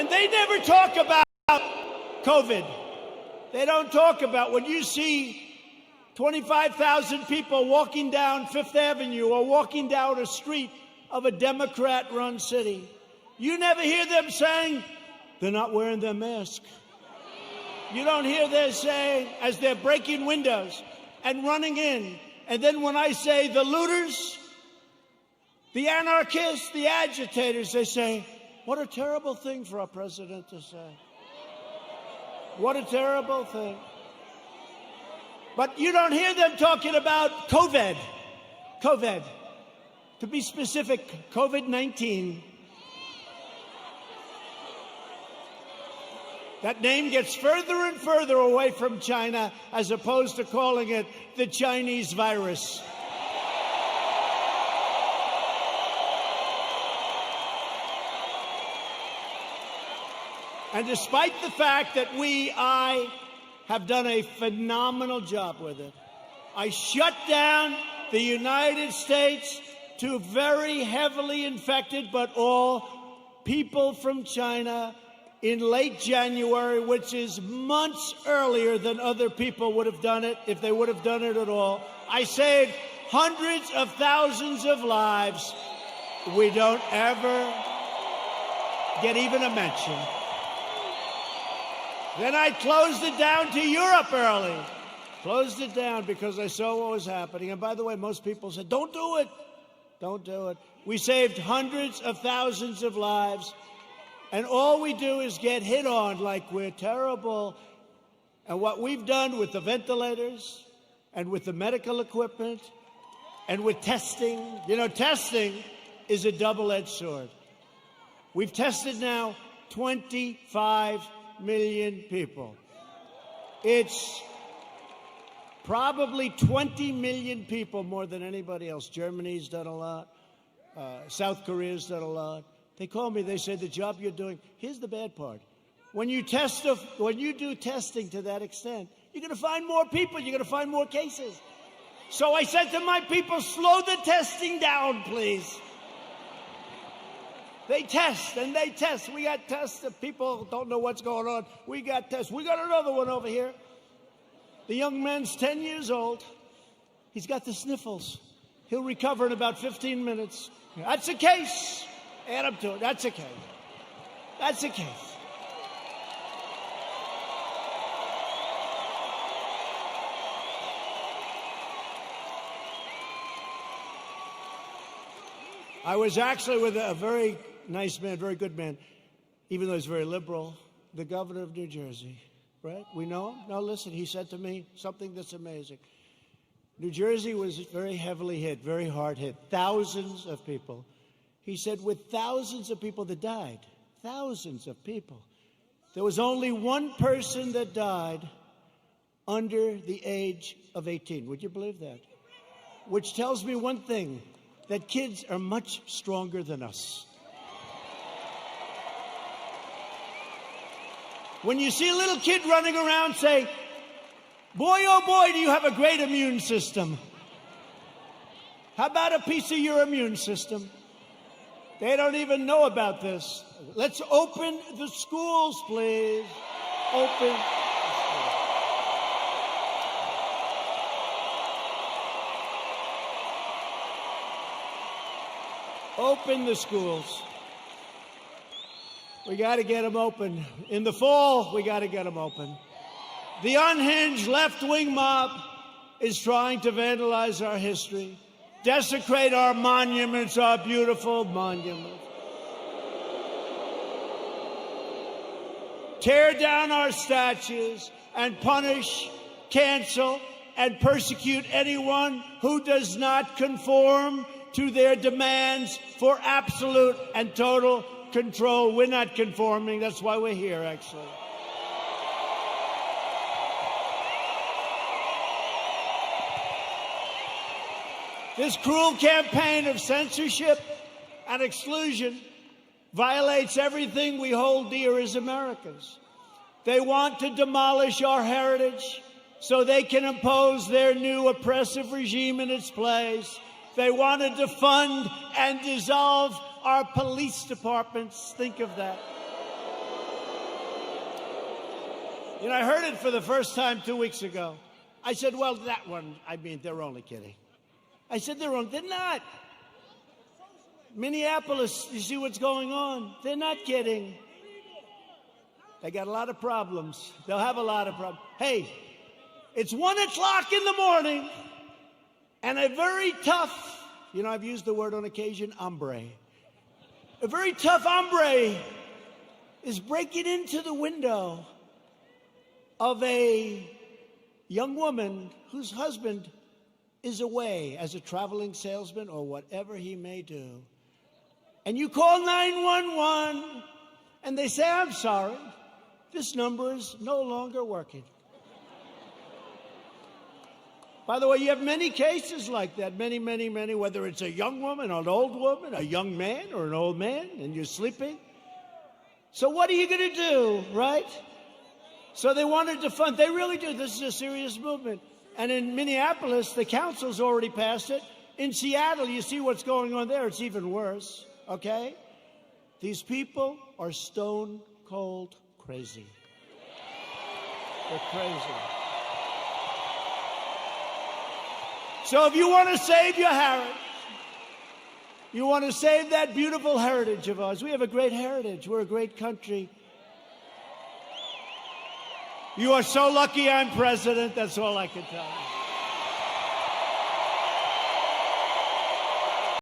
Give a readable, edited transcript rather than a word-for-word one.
And they never talk about COVID. They don't talk about when you see 25,000 people walking down Fifth Avenue or walking down a street of a Democrat-run city. You never hear them saying, they're not wearing their mask. You don't hear them saying, as they're breaking windows and running in. And then when I say the looters, the anarchists, the agitators, they say, what a terrible thing for our president to say. What a terrible thing. But you don't hear them talking about COVID. COVID. To be specific, COVID-19. That name gets further and further away from China as opposed to calling it the Chinese virus. And despite the fact that I have done a phenomenal job with it, I shut down the United States to very heavily infected, but all people from China in late January, which is months earlier than other people would have done it if they would have done it at all. I saved hundreds of thousands of lives. We don't ever get even a mention. Then I closed it down to Europe early. Closed it down because I saw what was happening. And by the way, most people said, don't do it. Don't do it. We saved hundreds of thousands of lives. And all we do is get hit on like we're terrible. And what we've done with the ventilators and with the medical equipment and with testing, you know, testing is a double-edged sword. We've tested now 25 million people. It's probably 20 million people more than anybody else. Germany's done a lot. South Korea's done a lot. They call me, they say, the job you're doing, here's the bad part. When you do testing to that extent, you're going to find more people, you're going to find more cases. So I said to my people, slow the testing down, please. They test and they test. We got tests that people don't know what's going on. We got tests. We got another one over here. The young man's 10 years old. He's got the sniffles. He'll recover in about 15 minutes. That's a case. Add up to it. That's a case. That's a case. I was actually with a very nice man, very good man, even though he's very liberal, the governor of New Jersey, right? We know him? No, listen, he said to me something that's amazing. New Jersey was very heavily hit, very hard hit, thousands of people. He said with thousands of people that died, thousands of people, there was only one person that died under the age of 18. Would you believe that? Which tells me one thing, that kids are much stronger than us. When you see a little kid running around, say, boy, oh boy, do you have a great immune system. How about a piece of your immune system? They don't even know about this. Let's open the schools, please. Open. Open the schools. We got to get them open. In the fall, we got to get them open. The unhinged left-wing mob is trying to vandalize our history, desecrate our monuments, our beautiful monuments, tear down our statues, and punish, cancel, and persecute anyone who does not conform to their demands for absolute and total control. We're not conforming. That's why we're here, actually. This cruel campaign of censorship and exclusion violates everything we hold dear as Americans. They want to demolish our heritage so they can impose their new oppressive regime in its place. They want to defund and dissolve our police departments. Think of that. You know, I heard it for the first time 2 weeks ago. I said, well, that one, I mean, they're only kidding. I said, they're not. Minneapolis, you see what's going on? They're not kidding. They got a lot of problems. They'll have a lot of problems. Hey, it's 1 o'clock in the morning, and a very tough, you know, I've used the word on occasion, hombre. A very tough hombre is breaking into the window of a young woman whose husband is away as a traveling salesman or whatever he may do. And you call 911, and they say, I'm sorry, this number is no longer working. By the way, you have many cases like that, many, whether it's a young woman, an old woman, a young man, or an old man, and you're sleeping. So what are you going to do, right? So they wanted to fund, they really do. This is a serious movement. And in Minneapolis, the council's already passed it. In Seattle, you see what's going on there. It's even worse, okay? These people are stone cold crazy. They're crazy. So if you want to save your heritage, you want to save that beautiful heritage of ours. We have a great heritage. We're a great country. You are so lucky I'm president. That's all I can tell you.